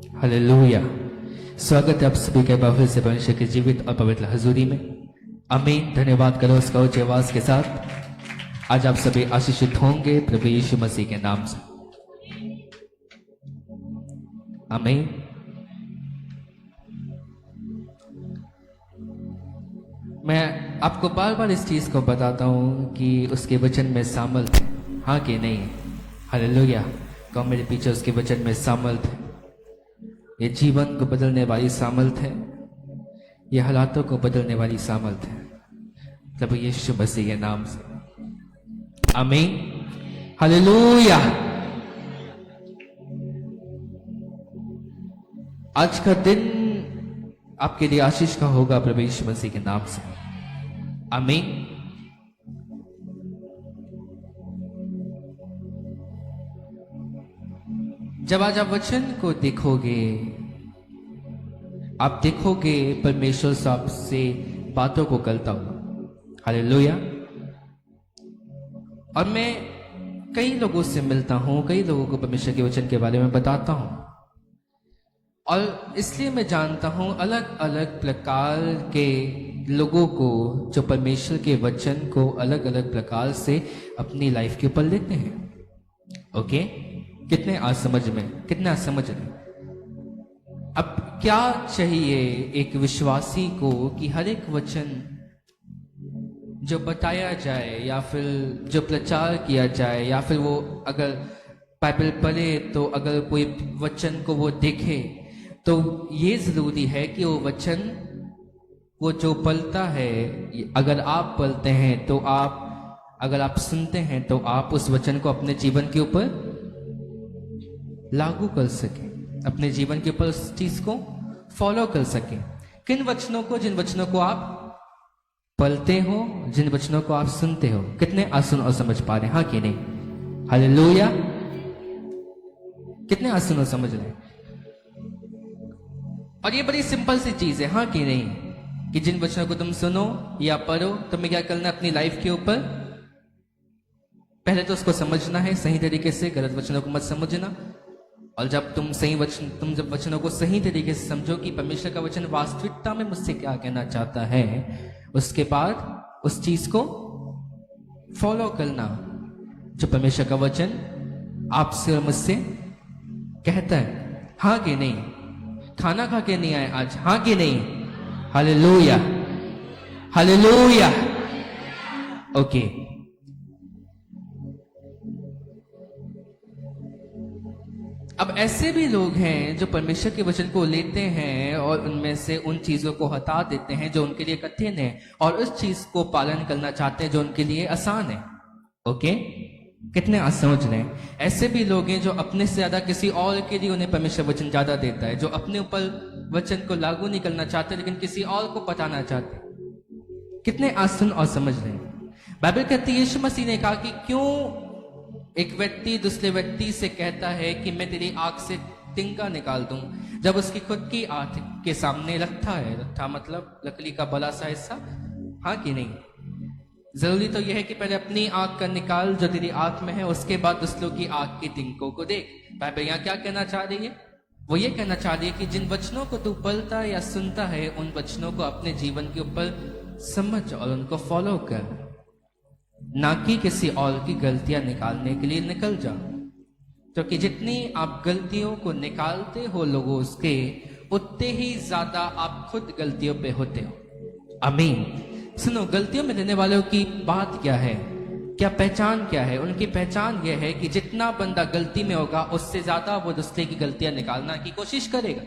Hallelujah. स्वागत है आप सभी का फिर से परमेश्वर के जीवित और पवित्र हजूरी में। आमीन। धन्यवाद करो उसका उच्च आवाज के साथ। आज आप सभी आशीषित होंगे प्रभु यीशु मसीह के नाम से। आमीन। मैं आपको बार बार इस चीज को बताता हूं कि उसके वचन में सामर्थ है, हाँ कि नहीं? हालेलुया। कौन मेरे पीछे उसके वचन में सामर्थ है? ये जीवन को बदलने वाली सामर्थ है, ये हालातों को बदलने वाली सामर्थ है प्रभु यीशु मसीह के नाम से। आमीन। हालेलुया। आज का दिन आपके लिए आशीष का होगा प्रभु यीशु मसीह के नाम से। आमीन। जब आज आप वचन को देखोगे, आप देखोगे परमेश्वर साहब से बातों को करता हूं। हालेलुया। और मैं कई लोगों से मिलता हूं, कई लोगों को परमेश्वर के वचन के बारे में बताता हूं, और इसलिए मैं जानता हूं अलग अलग प्रकार के लोगों को जो परमेश्वर के वचन को अलग अलग प्रकार से अपनी लाइफ के ऊपर लेते हैं। ओके, कितने आज समझ में, कितने आज समझ रहे? अब क्या चाहिए एक विश्वासी को कि हर एक वचन जो बताया जाए या फिर जो प्रचार किया जाए, या फिर वो अगर बाइबल पढ़े तो अगर कोई वचन को वो देखे, तो ये जरूरी है कि वो वचन वो जो पढ़ता है, अगर आप पढ़ते हैं तो आप, अगर आप सुनते हैं तो आप उस वचन को अपने जीवन के ऊपर लागू कर सके, अपने जीवन के ऊपर उस चीज को फॉलो कर सके। किन वचनों को? जिन वचनों को आप पढ़ते हो, जिन वचनों को आप सुनते हो। कितने आज सुन और समझ पा रहे हैं, हाँ कि नहीं? हालेलुया। कितने आज सुन और समझ रहे हैं? और ये बड़ी सिंपल सी चीज है, हाँ कि नहीं? कि जिन वचनों को तुम सुनो या पढ़ो, तुम्हें क्या करना है अपनी लाइफ के ऊपर? पहले तो उसको समझना है सही तरीके से, गलत वचनों को मत समझना। और जब तुम जब वचनों को सही तरीके से समझो कि परमेश्वर का वचन वास्तविकता में मुझसे क्या कहना चाहता है, उसके बाद उस चीज को फॉलो करना जो परमेश्वर का वचन आपसे और मुझसे कहता है। हाँ कि नहीं? खाना खा के नहीं आए आज, हाँ कि नहीं? हालेलुया। हालेलुया। ओके। अब ऐसे भी लोग हैं जो परमेश्वर के वचन को लेते हैं और उनमें से उन चीजों को हटा देते हैं जो उनके लिए कठिन है, और उस चीज को पालन करना चाहते हैं जो उनके लिए आसान है। ओके, कितने आज समझ रहे हैं? ऐसे भी लोग हैं जो अपने से ज्यादा किसी और के लिए उन्हें परमेश्वर वचन ज्यादा देता है, जो अपने ऊपर वचन को लागू नहीं करना चाहते लेकिन किसी और को बताना चाहते। कितने आज सुन और समझ रहे हैं? बाइबल कहती है यीशु मसीह ने कहा कि क्यों एक व्यक्ति दूसरे व्यक्ति से कहता है कि मैं तेरी आंख से तिनका निकाल दूं, जब उसकी खुद की आंख के सामने रखा है। रखा मतलब लकड़ी का बड़ा सा हिस्सा, हाँ कि नहीं? जरूरी तो यह है कि पहले अपनी आंख का निकाल जो तेरी आंख में है, उसके बाद दूसरों की आंख के तिनकों को देख। बाइबल यहाँ क्या कहना चाह रही है? वो ये कहना चाह रही है कि जिन वचनों को तू पढ़ता या सुनता है, उन वचनों को अपने जीवन के ऊपर समझ और उनको फॉलो कर, ना कि किसी और की गलतियां निकालने के लिए निकल जा। क्योंकि जितनी आप गलतियों को निकालते हो लोगों के, उतने ही ज्यादा आप खुद गलतियों पे होते हो। आमीन। सुनो, गलतियों में रहने वालों की बात क्या है, क्या पहचान क्या है? उनकी पहचान यह है कि जितना बंदा गलती में होगा उससे ज्यादा वो दूसरे की गलतियां निकालना की कोशिश करेगा।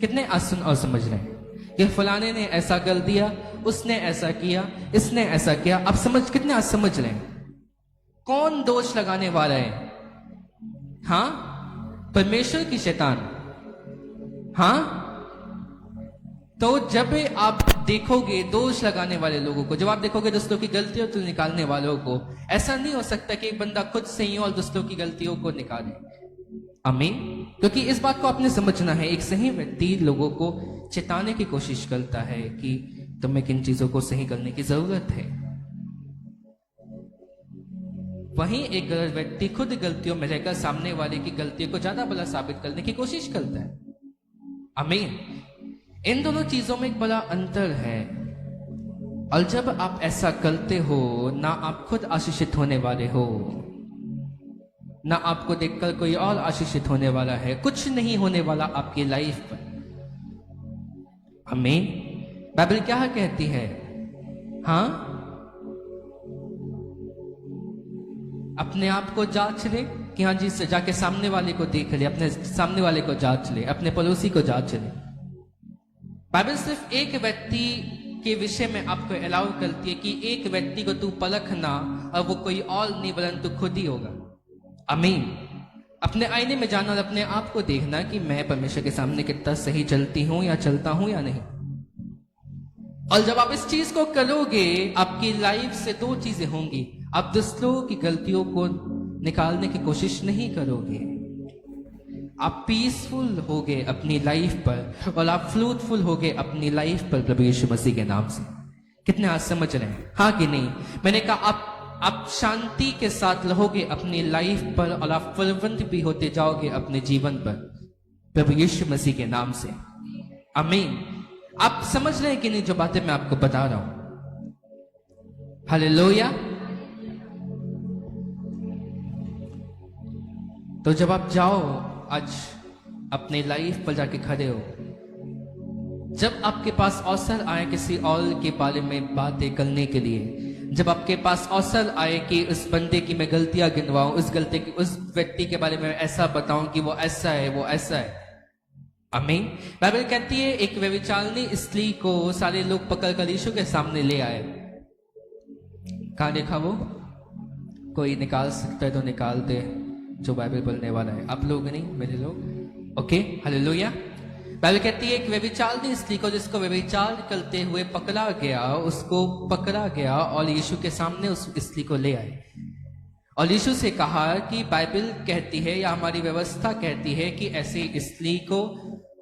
कितने आज सुन और समझ रहे हैं? कि फलाने ने ऐसा कर दिया, उसने ऐसा किया, इसने ऐसा किया। अब समझ, कितने आज समझ रहे हैं? कौन दोष लगाने वाला है? हाँ, परमेश्वर की शैतान। हाँ, तो जब आप देखोगे दोष लगाने वाले लोगों को, जब आप देखोगे दूसरों की गलतियों को निकालने वालों को, ऐसा नहीं हो सकता कि एक बंदा खुद से ही और दूसरों की गलतियों को निकाले। आमीन। क्योंकि इस बात को आपने समझना है, एक सही व्यक्ति लोगों को चेताने की कोशिश करता है कि तुम्हें किन चीजों को सही करने की जरूरत है। वहीं एक गलत व्यक्ति खुद गलतियों में रहकर सामने वाले की गलतियों को ज्यादा भला साबित करने की कोशिश करता है। आमीन। इन दोनों चीजों में एक बड़ा अंतर है। और जब आप ऐसा करते हो, ना आप खुद आशीषित होने वाले हो, ना आपको देखकर कोई और आशीषित होने वाला है, कुछ नहीं होने वाला आपकी लाइफ पर। आमीन। बाइबल क्या कहती है? हाँ, अपने आप को जांच ले कि हाँ जी, से जाके सामने वाले को देख ले, अपने सामने वाले को जांच ले, अपने पड़ोसी को जांच ले। बाइबल सिर्फ एक व्यक्ति के विषय में आपको अलाउ करती है कि एक व्यक्ति को तू परखना, और वो कोई और नहीं वरन तू खुद ही होगा। आमीन। अपने आईने में जाना और अपने आप को देखना कि मैं परमेश्वर के सामने कितना सही चलती हूं या चलता हूं या नहीं। और जब आप इस चीज को करोगे, आपकी लाइफ से दो चीजें होंगी। आप दूसरों की गलतियों को निकालने की कोशिश नहीं करोगे, आप पीसफुल होगे अपनी लाइफ पर, और आप फ्रूटफुल होगे अपनी लाइफ पर प्रभु यीशु मसीह के नाम से। कितने आज समझ रहे हैं? हाँ कि नहीं? मैंने कहा आप शांति के साथ रहोगे अपनी लाइफ पर, और आप फलवंत भी होते जाओगे अपने जीवन पर प्रभु यीशु मसीह के नाम से। आमीन। आप समझ रहे हैं कि नहीं जो बातें मैं आपको बता रहा हूं? हालेलुया। तो जब आप जाओ आज अपने लाइफ पर जाके खड़े हो, जब आपके पास अवसर आए किसी और के बारे में बातें करने के लिए, जब आपके पास अवसर आए कि उस बंदे की मैं गलतियां गिनवाऊं, उस व्यक्ति के बारे में ऐसा बताऊं कि वो ऐसा है, वो ऐसा है। आमीन। बाइबल कहती है एक व्यभिचारिणी स्त्री को सारे लोग पकड़कर यीशु के सामने ले आए। कहां देखा वो? कोई निकाल सकता है तो निकाल दे, जो बाइबल बोलने वाला है। आप लोग नहीं, मेरे लोग। Okay, hallelujah. बाइबल कहती है एक व्यभिचारिणी स्त्री को, जिसको व्यभिचार करते हुए पकड़ा गया, उसको पकड़ा गया और यीशु के सामने उस स्त्री को ले आए। और यीशु से कहा कि बाइबल कहती है या हमारी व्यवस्था कहती है कि ऐसी स्त्री को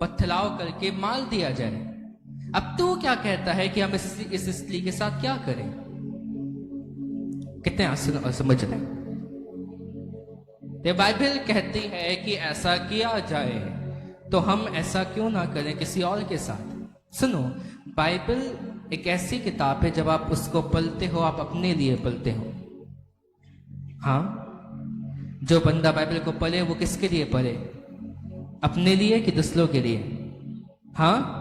पथराव करके मार दिया जाए। अब तू क्या कहता है कि हम इस स्त्री के साथ क्या करें? कितने आसान और समझ रहे? बाइबल कहती है कि ऐसा किया जाए, तो हम ऐसा क्यों ना करें किसी और के साथ? सुनो, बाइबल एक ऐसी किताब है, जब आप उसको पढ़ते हो आप अपने लिए पढ़ते हो। हाँ, जो बंदा बाइबल को पढ़े वो किसके लिए पढ़े? अपने लिए कि दूसरों के लिए? हाँ,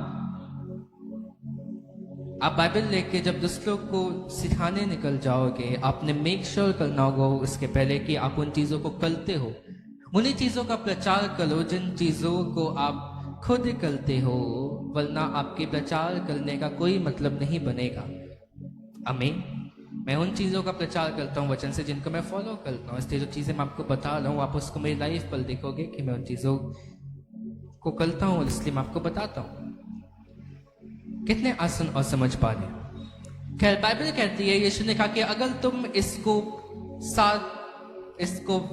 आप बाइबल लेके जब दूसरों को सिखाने निकल जाओगे, आपने मेक श्योर करना होगा उसके पहले कि आप उन चीजों को करते हो। उन्हीं चीजों का प्रचार करो जिन चीजों को आप खुद करते हो, वरना आपके प्रचार करने का कोई मतलब नहीं बनेगा। आमीन। मैं उन चीजों का प्रचार करता हूँ वचन से जिनको मैं फॉलो करता हूँ। इसलिए जो चीजें मैं आपको बता रहा हूँ, आप उसको मेरी लाइफ पर देखोगे कि मैं उन चीजों को करता हूँ, इसलिए मैं आपको बताता हूँ। कितने आसान और समझ पा रहे? खैर, बाइबल कहती है, यीशु ने कहा कि अगर तुम इसको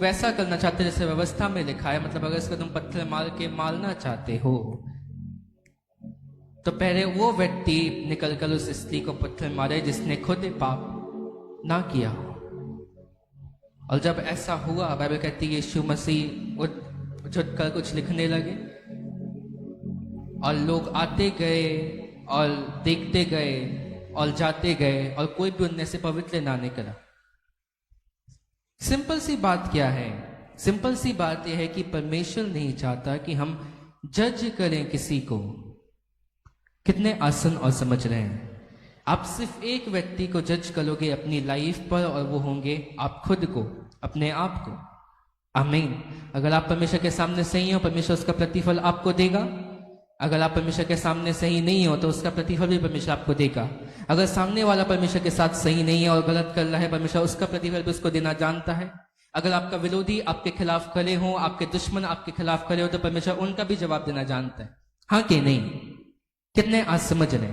वैसा करना चाहते जैसे व्यवस्था में लिखा है, मतलब अगर इसको तुम पत्थर मार के मारना चाहते हो, तो पहले वो व्यक्ति निकलकर उस स्त्री को पत्थर मारे जिसने खुद पाप ना किया हो। और जब ऐसा हुआ, बाइबल कहती है यीशु मसीह उठकर कुछ लिखने लगे, और लोग आते गए और देखते गए और जाते गए, और कोई भी उनमें से पवित्र ना निकला। सिंपल सी बात क्या है? सिंपल सी बात यह है कि परमेश्वर नहीं चाहता कि हम जज करें किसी को। कितने आसान और समझ रहे हैं? आप सिर्फ एक व्यक्ति को जज करोगे अपनी लाइफ पर, और वो होंगे आप खुद को, अपने आप को। आमीन। अगर आप परमेश्वर के सामने सही हो, परमेश्वर उसका प्रतिफल आपको देगा। अगर आप परमेश्वर के सामने सही नहीं हो, तो उसका प्रतिफल भी परमेश्वर आपको देगा। अगर सामने वाला परमेश्वर के साथ सही नहीं है और गलत कर रहा है, परमेश्वर उसका प्रतिफल भी उसको देना जानता है। अगर आपका विरोधी आपके खिलाफ खड़े हो, आपके दुश्मन आपके खिलाफ खड़े हो, तो परमेश्वर उनका भी जवाब देना जानता है। हाँ कि नहीं? कितने आज समझ रहे?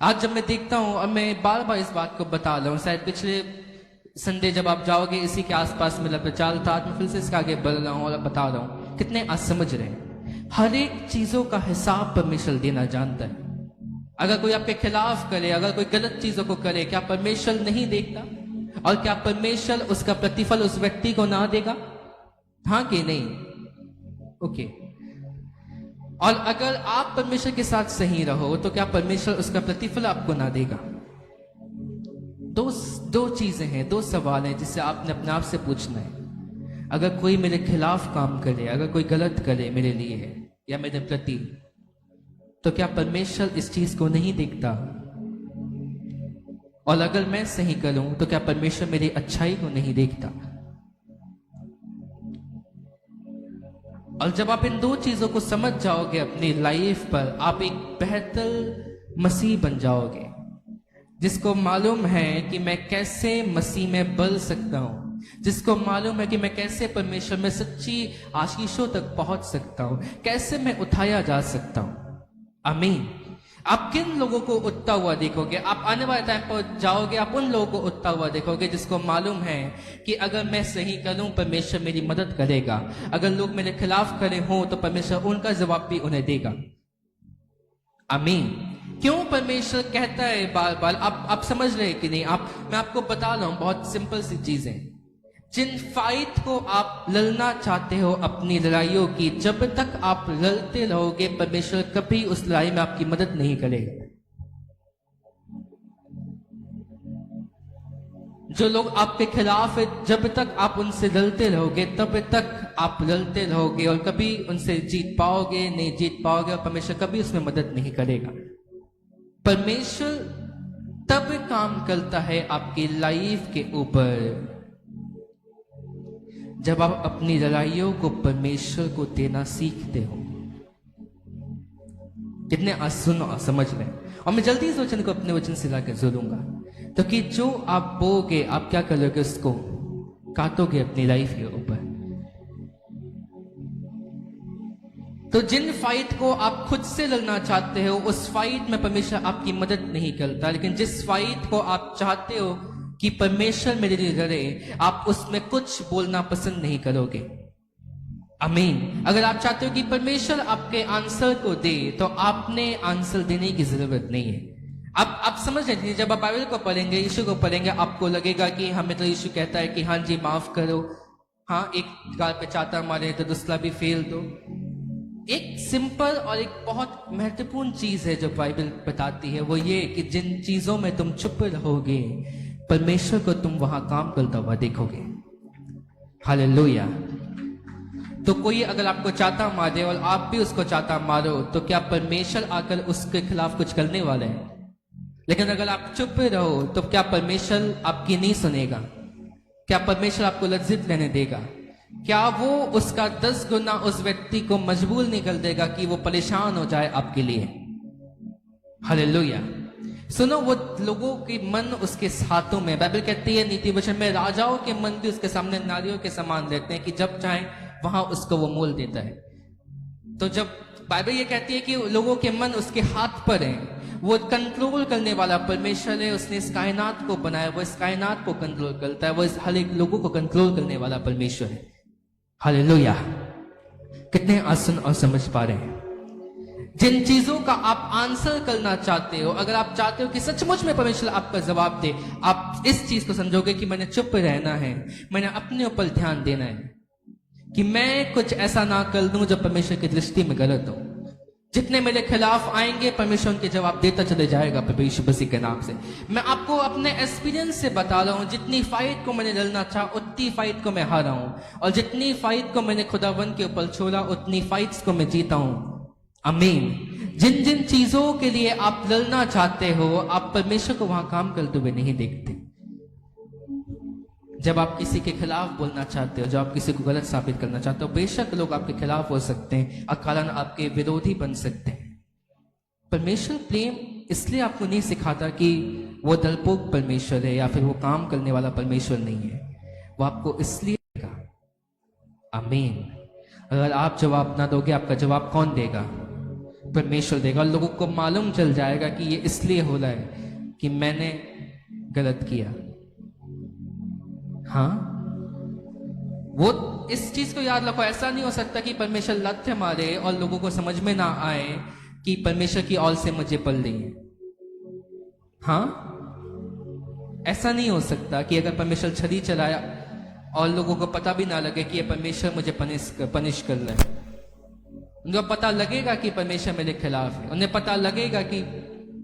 आज जब मैं देखता हूं, और मैं बार बार इस बात को बता रहा हूं, शायद पिछले संडे जब आप जाओगे इसी के आसपास मेरा प्रचार था, मैं फिर से इसका आगे बढ़ रहा हूं और बता रहा हूं। कितने आज समझ रहे हैं? हर एक चीजों का हिसाब परमेश्वर देना जानता है। अगर कोई आपके खिलाफ करे, अगर कोई गलत चीजों को करे, क्या परमेश्वर नहीं देखता? और क्या परमेश्वर उसका प्रतिफल उस व्यक्ति को ना देगा? हाँ कि नहीं? ओके। और अगर आप परमेश्वर के साथ सही रहो तो क्या परमेश्वर उसका प्रतिफल आपको ना देगा? दो चीजें हैं, दो सवाल हैं जिससे आपने अपने आप से पूछना है। अगर कोई मेरे खिलाफ काम करे, अगर कोई गलत करे मेरे लिए या मेरे प्रति, तो क्या परमेश्वर इस चीज को नहीं देखता? और अगर मैं सही करूं तो क्या परमेश्वर मेरी अच्छाई को नहीं देखता? और जब आप इन दो चीजों को समझ जाओगे अपनी लाइफ पर, आप एक बेहतर मसीह बन जाओगे जिसको मालूम है कि मैं कैसे मसीह में बढ़ सकता हूं, जिसको मालूम है कि मैं कैसे परमेश्वर में सच्ची आशीषों तक पहुंच सकता हूं, कैसे मैं उठाया जा सकता हूं। आमीन। आप किन लोगों को उठता हुआ देखोगे? आप आने वाले टाइम पर जाओगे, आप उन लोगों को उठता हुआ देखोगे जिसको मालूम है कि अगर मैं सही करूं परमेश्वर मेरी मदद करेगा, अगर लोग मेरे खिलाफ खड़े हों तो परमेश्वर उनका जवाब भी उन्हें देगा। आमीन। क्यों परमेश्वर कहता है बार बार? आप समझ रहे कि नहीं? मैं आपको बता रहा हूं, बहुत सिंपल सी चीजें। जिन फाइट को आप लड़ना चाहते हो, अपनी लड़ाइयों की, जब तक आप लड़ते रहोगे परमेश्वर कभी उस लड़ाई में आपकी मदद नहीं करेगा। जो लोग आपके खिलाफ है, जब तक आप उनसे लड़ते रहोगे तब तक आप लड़ते रहोगे और कभी उनसे जीत पाओगे नहीं, जीत पाओगे, और परमेश्वर कभी उसमें मदद नहीं करेगा। परमेश्वर तब काम करता है आपकी लाइफ के ऊपर जब आप अपनी लड़ाइयों को परमेश्वर को देना सीखते हो। कितने सुनो और समझ लें। और मैं जल्दी इस वचन को अपने वचन से लाकर जोड़ूंगा, तो कि जो आप बोगे आप क्या करोगे? उसको काटोगे अपनी लाइफ के ऊपर। तो जिन फाइट को आप खुद से लड़ना चाहते हो उस फाइट में परमेश्वर आपकी मदद नहीं करता, लेकिन जिस फाइट को आप चाहते हो कि परमेश्वर मेरे लिए लड़े, आप उसमें कुछ बोलना पसंद नहीं करोगे। आमीन। अगर आप चाहते हो कि परमेश्वर आपके आंसर को दे तो आपने आंसर देने की जरूरत नहीं है। आप समझ रहे थे, जब आप बाइबल को पढ़ेंगे, यीशु को पढ़ेंगे, आपको लगेगा कि हमें तो यीशु कहता है कि हाँ जी माफ करो, हाँ एक गाल पे चाटा मारे तो दूसरा भी फेल दो। एक सिंपल और एक बहुत महत्वपूर्ण चीज है जो बाइबल बताती है, वो ये कि जिन चीजों में तुम चुप रहोगे परमेश्वर को तुम वहां काम करता हुआ देखोगे। हालेलुया। तो कोई अगर आपको चाटा मारे और आप भी उसको चाटा मारो तो क्या परमेश्वर आकर उसके खिलाफ कुछ करने वाले हैं? लेकिन अगर आप चुप रहो तो क्या परमेश्वर आपकी नहीं सुनेगा? क्या परमेश्वर आपको लज्जित रहने देगा? क्या वो उसका 10 गुना उस व्यक्ति को मजबूर नहीं कर देगा कि वो परेशान हो जाए आपके लिए? हालेलुया। सुनो, वो लोगों के मन उसके हाथों में, बाइबल कहती है नीति वचन में, राजाओं के मन भी उसके सामने नारियों के समान रहते हैं कि जब चाहे वहां उसको वो मोल देता है। तो जब बाइबल ये कहती है कि लोगों के मन उसके हाथ पर हैं, वो कंट्रोल करने वाला परमेश्वर है। उसने इस कायनात को बनाया, वो इस कायनात को कंट्रोल करता है, वो इस हर एक लोगों को कंट्रोल करने वाला परमेश्वर है। हालेलुया। कितने आसन और समझ पा रहे हैं? जिन चीजों का आप आंसर करना चाहते हो, अगर आप चाहते हो कि सचमुच में परमेश्वर आपका जवाब दे, आप इस चीज को समझोगे कि मैंने चुप रहना है, मैंने अपने ऊपर ध्यान देना है कि मैं कुछ ऐसा ना कर दूं जो परमेश्वर की दृष्टि में गलत हो। जितने मेरे खिलाफ आएंगे परमेश्वर उनके जवाब देता चले जाएगा परमेश्वर मसीह के नाम से। मैं आपको अपने एक्सपीरियंस से बता रहा हूं, जितनी फाइट को मैंने लड़ना चाहा उतनी फाइट को मैं हारा हूं, और जितनी फाइट को मैंने खुदावन के ऊपर छोड़ा उतनी फाइट्स को मैं जीता हूं। आमीन। जिन जिन चीजों के लिए आप लड़ना चाहते हो आप परमेश्वर को वहां काम करते हुए नहीं देखते। जब आप किसी के खिलाफ बोलना चाहते हो, जब आप किसी को गलत साबित करना चाहते हो, बेशक लोग आपके खिलाफ हो सकते हैं, अकारण आपके विरोधी बन सकते हैं। परमेश्वर प्रेम इसलिए आपको नहीं सिखाता कि वो दलपोक परमेश्वर है या फिर वो काम करने वाला परमेश्वर नहीं है। वो आपको इसलिए देगा। आमीन। अगर आप जवाब ना दोगे, आपका जवाब कौन देगा? परमेश्वर देगा। और लोगों को मालूम चल जाएगा कि ये इसलिए हो रहा है कि मैंने गलत किया। हाँ, वो इस चीज को याद रखो, ऐसा नहीं हो सकता कि परमेश्वर लत मारे और लोगों को समझ में ना आए कि परमेश्वर की ओर से मुझे पल रही है। हाँ, ऐसा नहीं हो सकता कि अगर परमेश्वर छड़ी चलाया और लोगों को पता भी ना लगे कि ये परमेश्वर मुझे पनिश कर रहा है। उनको पता लगेगा कि परमेश्वर मेरे खिलाफ है, उन्हें पता लगेगा कि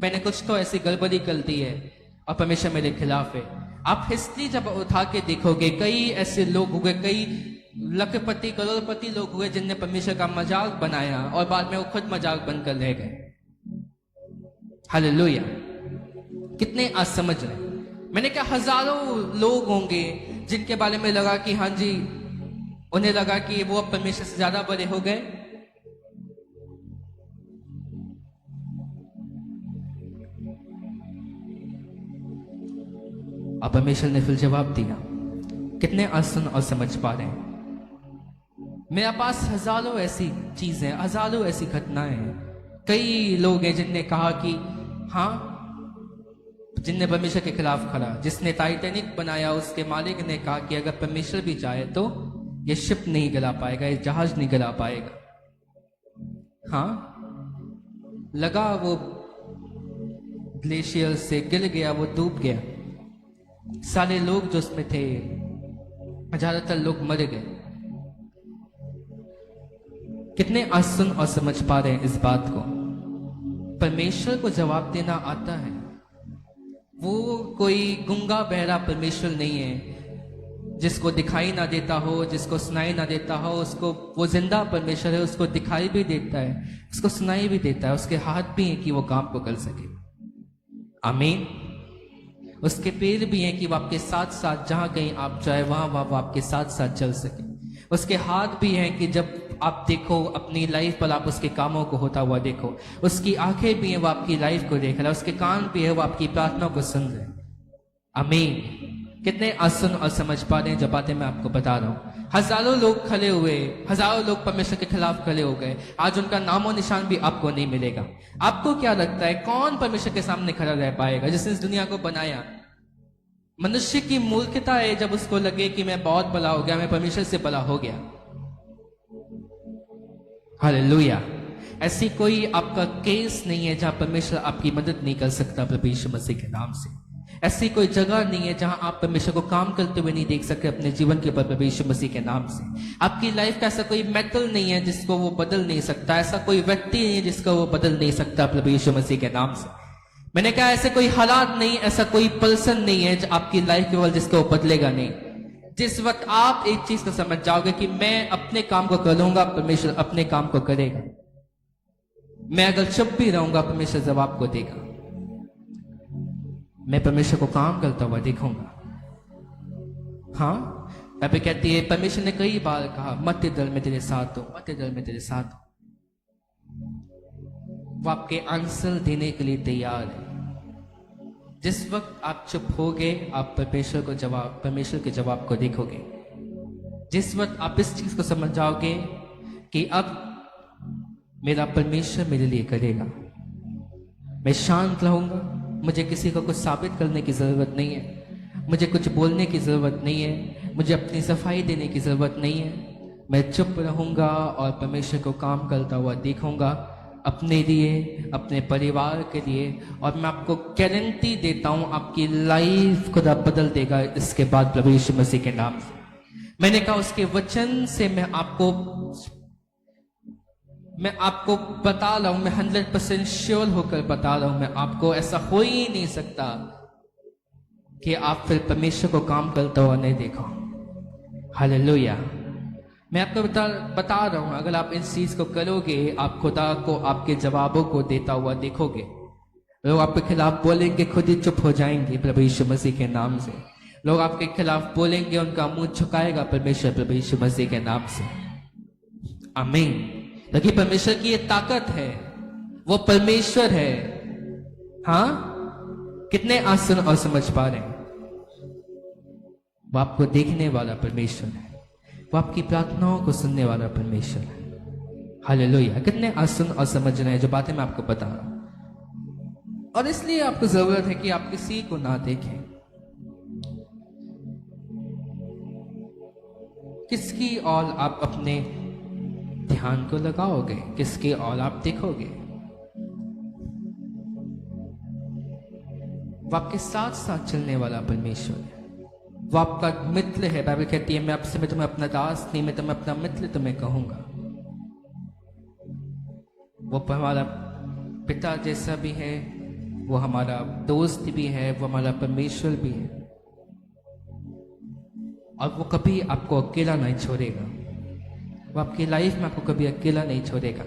मैंने कुछ तो ऐसी गड़बड़ी कर दी है और परमेश्वर मेरे खिलाफ है। आप हिस्ट्री जब उठा के देखोगे, कई ऐसे लोग हुए, कई लखपति करोड़पति लोग हुए जिनने परमेश्वर का मजाक बनाया और बाद में वो खुद मजाक बनकर रह गए। हालेलुया। कितने असमझ रहे। मैंने कहा हजारों लोग होंगे जिनके बारे में लगा कि हाँ जी, उन्हें लगा कि वो अब परमेश्वर से ज्यादा बड़े हो गए। और परमेश्वर ने फिर जवाब दिया। कितने असुन और समझ पा रहे हैं। मेरे पास हजारों ऐसी चीजें, हजारों ऐसी घटनाएं हैं। कई लोग हैं जिनने कहा कि हाँ, जिनने परमेश्वर के खिलाफ खड़ा। जिसने टाइटैनिक बनाया उसके मालिक ने कहा कि अगर परमेश्वर भी चाहे तो ये शिप नहीं गिरा पाएगा, ये जहाज नहीं गिरा पाएगा। हाँ, लगा वो ग्लेशियर से गिर गया, वो डूब गया। सारे लोग जो उसमें थे, ज्यादातर लोग मर गए। कितने आसन और समझ पा रहे हैं इस बात को। परमेश्वर को जवाब देना आता है। वो कोई गूंगा बहरा परमेश्वर नहीं है जिसको दिखाई ना देता हो, जिसको सुनाई ना देता हो। उसको, वो जिंदा परमेश्वर है, उसको दिखाई भी देता है, उसको सुनाई भी देता है, उसके हाथ भी हैं कि वो काम को कर सके। आमीन। उसके पैर भी हैं कि वो आपके साथ साथ जहां कहीं आप जाए वहां वो आपके साथ साथ चल सके। उसके हाथ भी हैं कि जब आप देखो अपनी लाइफ पर, आप उसके कामों को होता हुआ देखो। उसकी आंखें भी हैं, वो आपकी लाइफ को देख रहा है। उसके कान भी है, वो आपकी प्रार्थना को सुन रहे। आमीन। कितने आसन और समझ पा रहे हैं जो बातें मैं आपको बता रहा हूं। हजारों लोग खड़े हुए, हजारों लोग परमेश्वर के खिलाफ खड़े हो गए। आज उनका नामो निशान भी आपको नहीं मिलेगा। आपको क्या लगता है कौन परमेश्वर के सामने खड़ा रह पाएगा? जिसने इस दुनिया को बनाया। मनुष्य की मूर्खता है जब उसको लगे कि मैं बहुत बड़ा हो गया, मैं परमेश्वर से बड़ा हो गया। हालेलुया। ऐसी कोई आपका केस नहीं है जहां परमेश्वर आपकी मदद नहीं कर सकता प्रभु यीशु मसीह के नाम से। ऐसी कोई जगह नहीं है जहां आप परमेश्वर को काम करते हुए नहीं देख सकते अपने जीवन के ऊपर प्रभु यीशु मसीह के नाम से। आपकी लाइफ का ऐसा कोई मेटल नहीं है जिसको वो बदल नहीं सकता। ऐसा कोई व्यक्ति नहीं है जिसको वो बदल नहीं सकता प्रभु यीशु मसीह के नाम से। मैंने कहा ऐसे कोई हालात नहीं, ऐसा कोई पर्सन नहीं है जो आपकी लाइफ केवल जिसको बदलेगा नहीं। जिस वक्त आप एक चीज को समझ जाओगे कि मैं अपने काम को करूंगा, परमेश्वर अपने काम को करेगा। मैं अगर चुप भी रहूंगा, परमेश्वर जवाब को देगा। मैं परमेश्वर को काम करता हुआ देखूंगा। हाँ, अभी कहती है, परमेश्वर ने कई बार कहा मत डर, मैं तेरे साथ हूं, मत डर, मैं तेरे साथ हूं। वो आपके आंसर देने के लिए तैयार है। जिस वक्त आप चुप होगे, आप परमेश्वर के जवाब को देखोगे। जिस वक्त आप इस चीज को समझ जाओगे कि अब मेरा परमेश्वर मेरे लिए करेगा, मैं शांत रहूंगा। मुझे किसी को कुछ साबित करने की जरूरत नहीं है, मुझे कुछ बोलने की जरूरत नहीं है, मुझे अपनी सफाई देने की जरूरत नहीं है। मैं चुप रहूंगा और परमेश्वर को काम करता हुआ देखूंगा, अपने लिए, अपने परिवार के लिए। और मैं आपको गारंटी देता हूं आपकी लाइफ खुदा बदल देगा इसके बाद प्रभु यीशु मसीह के नाम से। मैंने कहा उसके वचन से मैं आपको बता रहा हूं, मैं 100% श्योर होकर बता रहा हूं, मैं आपको ऐसा हो ही नहीं सकता कि आप फिर परमेश्वर को काम करता हुआ नहीं देखो। हालेलुया। मैं आपको बता रहा हूं, अगर आप इस चीज को करोगे, आप खुदा को आपके जवाबों को देता हुआ देखोगे। लोग आपके खिलाफ बोलेंगे, खुद ही चुप हो जाएंगे प्रभु यीशु मसीह के नाम से। लोग आपके खिलाफ बोलेंगे, उनका मुंह झुकाएगा परमेश्वर प्रभु यीशु मसीह के नाम से। आमीन। क्योंकि परमेश्वर की ये ताकत है, वो परमेश्वर है। हाँ, कितने आसन और समझ पा रहे हैं। वो आपको देखने वाला परमेश्वर है, वो आपकी प्रार्थनाओं को सुनने वाला परमेश्वर है। हालेलुया। कितने आसन और समझ रहे हैं जो बातें मैं आपको बता रहा हूं। और इसलिए आपको जरूरत है कि आप किसी को ना देखें। किसकी ओर आप अपने ध्यान को लगाओगे, किसकी ओर आप देखोगे। वो आपके साथ साथ चलने वाला परमेश्वर है। वो आपका मित्र है। बाइबल कहती है मैं तुम्हें अपना दास नहीं, मैं तुम्हें अपना मित्र तुम्हें कहूंगा। वो हमारा पिता जैसा भी है, वो हमारा दोस्त भी है, वो हमारा परमेश्वर भी है, और वो कभी आपको अकेला नहीं छोड़ेगा। वो आपकी लाइफ में आपको कभी अकेला नहीं छोड़ेगा।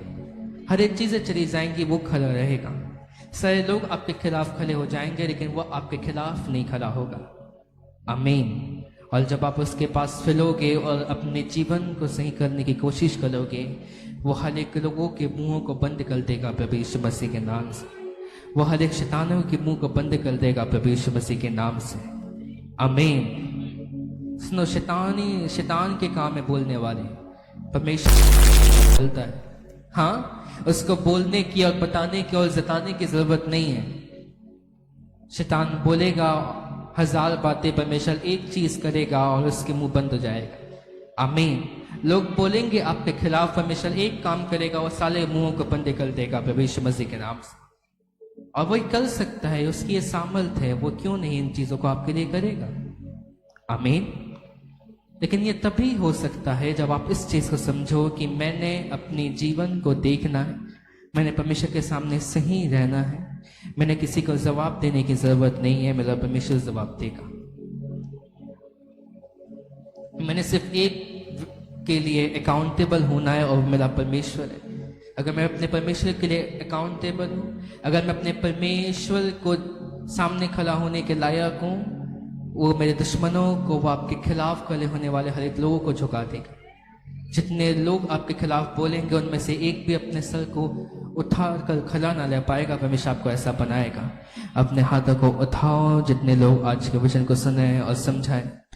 हर एक चीजें चली जाएंगी, वो खड़ा रहेगा। सारे लोग आपके खिलाफ खड़े हो जाएंगे, लेकिन वो आपके खिलाफ नहीं खड़ा होगा। आमीन। और जब आप उसके पास फिलोगे और अपने जीवन को सही करने की कोशिश करोगे, वो हर एक लोगों के मुंहों को बंद कर देगा प्रभु यीशु मसीह के नाम से। वो हर एक शैतानों के मुंह को बंद कर देगा प्रभु यीशु मसीह के नाम से। आमीन। सुनो, शैतान के काम है बोलने वाले, परमेश्वर बोलता है। हाँ, उसको बोलने की और बताने की और जताने की जरूरत नहीं है। शैतान बोलेगा 1000 बातें, परमेश्वर एक चीज करेगा और उसके मुंह बंद हो जाएगा। आमीन। लोग बोलेंगे आपके खिलाफ, परमेश्वर एक काम करेगा, वो सारे मुंहों को बंद कर देगा प्रभु यीशु मसीह के नाम से। और वही कर सकता है, उसकी ये सामर्थ है, वो क्यों नहीं इन चीजों को आपके लिए करेगा। आमीन। लेकिन ये तभी हो सकता है जब आप इस चीज को समझो कि मैंने अपने जीवन को देखना है, मैंने परमेश्वर के सामने सही रहना है, मैंने किसी को जवाब देने की जरूरत नहीं है, मेरा परमेश्वर जवाब देगा। मैंने सिर्फ एक के लिए अकाउंटेबल होना है और मेरा परमेश्वर है। अगर मैं अपने परमेश्वर के लिए अकाउंटेबल हूं, अगर मैं अपने परमेश्वर को सामने खड़ा होने के लायक हूं, वो मेरे दुश्मनों को, वो आपके खिलाफ खड़े होने वाले हर एक लोगों को झुका देगा। जितने लोग आपके खिलाफ बोलेंगे, उनमें से एक भी अपने सर को उठा कर खड़ा ना ले पाएगा। परमेश्वर आपको ऐसा बनाएगा। अपने हाथों को उठाओ, जितने लोग आज के वचन को सुने और समझाए।